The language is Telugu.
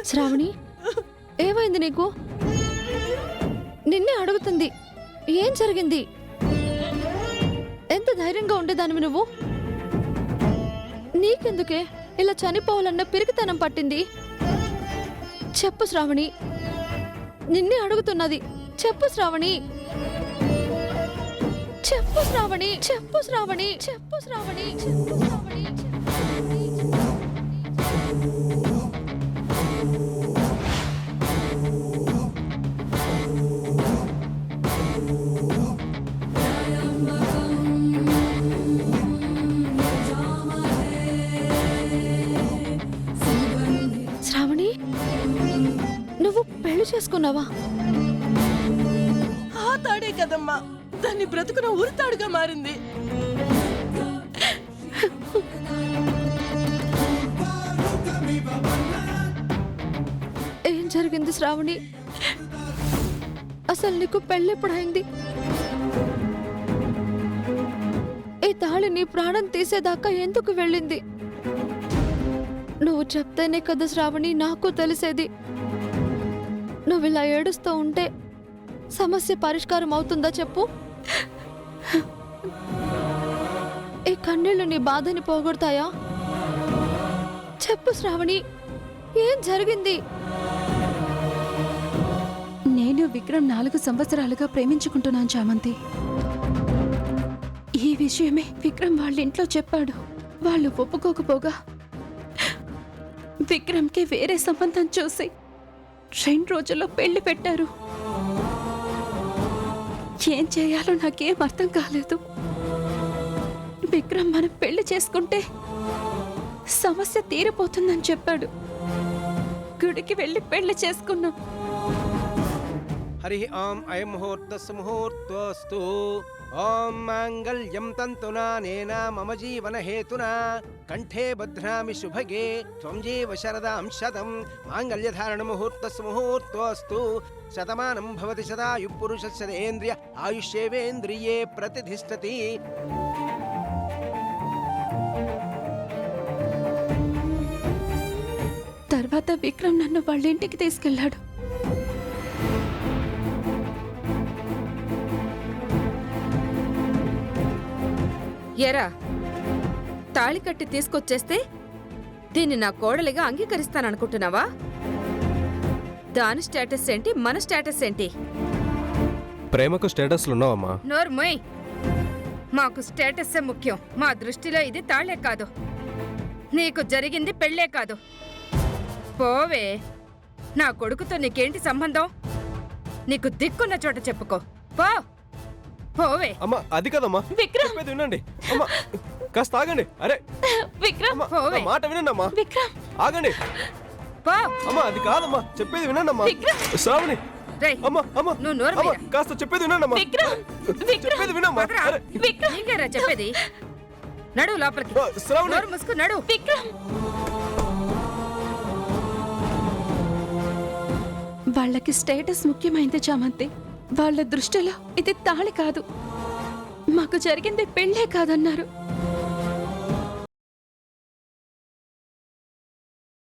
శ్రావణి, ఏమైంది నీకు? నిన్నే అడుగుతుంది, ఏం జరిగింది? ఎంత ధైర్యంగా ఉండేదానివి నువ్వు? నీకెందుకే ఇలా చనిపోవాలన్న పిరికితనం పట్టింది? చెప్పు శ్రావణి, నిన్నే అడుగుతున్నది. చెప్పు శ్రావణి, చెప్పు శ్రావణి, చెప్పు శ్రావణి, చెప్పు శ్రావణి, చెప్పు శ్రావణి. శ్రావణి, నువ్వు పెళ్లి చేసుకున్నావా? ఆ తాడే కదమ్మా దాన్ని బ్రతుకున ఉరితాడుగా మారింది. ఏం జరిగింది శ్రావణి? అసలు నీకు పెళ్ళెప్పుడైంది? ఈ తాళి నీ ప్రాణం తీసేదాకా ఎందుకు వెళ్ళింది? నువ్వు చెప్తేనే కదా శ్రావణి నాకు తెలిసేది. నువ్వు ఇలా ఏడుస్తూ ఉంటే సమస్య పరిష్కారం అవుతుందా చెప్పు? ఈ కన్నీళ్లు నీ బాధని పోగొడతాయా? చెప్పు శ్రావణి, ఏం జరిగింది? నేను విక్రమ్ 4 సంవత్సరాలుగా ప్రేమించుకుంటున్నాను చామంతి. ఈ విషయమే విక్రమ్ వాళ్ళ ఇంట్లో చెప్పాడు. వాళ్ళు ఒప్పుకోకపోగా విక్రమ్కి వేరే సంబంధం చూసి 2 రోజుల్లో పెళ్లి పెట్టారు. ఏం చేయాలో నాకేం అర్థం కాలేదు. విక్రమ్ మనం పెళ్లి చేసుకుంటే సమస్య తీరిపోతుందని చెప్పాడు. గుడికి వెళ్ళి పెళ్లి చేసుకున్నాం. హరి ఓం అయం ముహూర్తస్సు ముహూర్తోస్తు. ఓం మాంగళ్యం తంతునా నేనా మమ జీవన హేతునా కంఠే బధ్నామి శుభగే త్వం జీవ శరదాం శతం. మాంగళ్యధారణ ముహూర్తస్సు ముహూర్తోస్తు. శతమానం భవతి శతాయు పురుషస్యేంద్రియ ఆయుష్యేవేంద్రియే ప్రతిష్ఠతి. తర్వాత విక్రమ్ నన్ను వాళ్ళ ఇంటికి తీసుకెళ్లాడు. ఎరా, తాళి కట్టి తీసుకొచ్చేస్తే దీన్ని నా కోడలిగా అంగీకరిస్తాననుకుంటున్నావా? దాని స్టేటస్ ఏంటి, మన స్టేటస్ ఏంటి? ప్రేమకు స్టేటస్లు ఉన్నావమ్మా? నోర్మోయ్, మాకు స్టేటస్సే ముఖ్యం. మా దృష్టిలో ఇది తాళే కాదు, నీకు జరిగింది పెళ్ళే కాదు. పోవే, నా కొడుకుతో నీకేంటి సంబంధం? నీకు దిక్కున్న చోట చెప్పుకో. పో, పోవే. అమ్మా అది కదమ్మా, విక్రమ్ వినండి అమ్మా, కాస్త ఆగండి. అరే విక్రమ్, మాట వినండి అమ్మా. విక్రమ్ ఆగండి. పో. అమ్మా అది కాదమ్మా, చెప్పేది వినండి అమ్మా. శ్రావణి, రేయ్, అమ్మా అమ్మా నువ్వు నోరు అమ్మా, మీరా. కాస్త చెప్పేది వినండి అమ్మా. చెప్పేది వినమ్మా. అరే, నీకేరా చెప్పేది? నడు లోపలికి. శ్రావణి, నోరు ముసుకు నడు. విక్రమ్, వాళ్ళకి స్టేటస్ ముఖ్యమైంది చామంతి. వాళ్ళ దృష్టిలో ఇది తాళి కాదు, మాకు జరిగింది పెళ్ళే కాదన్నారు.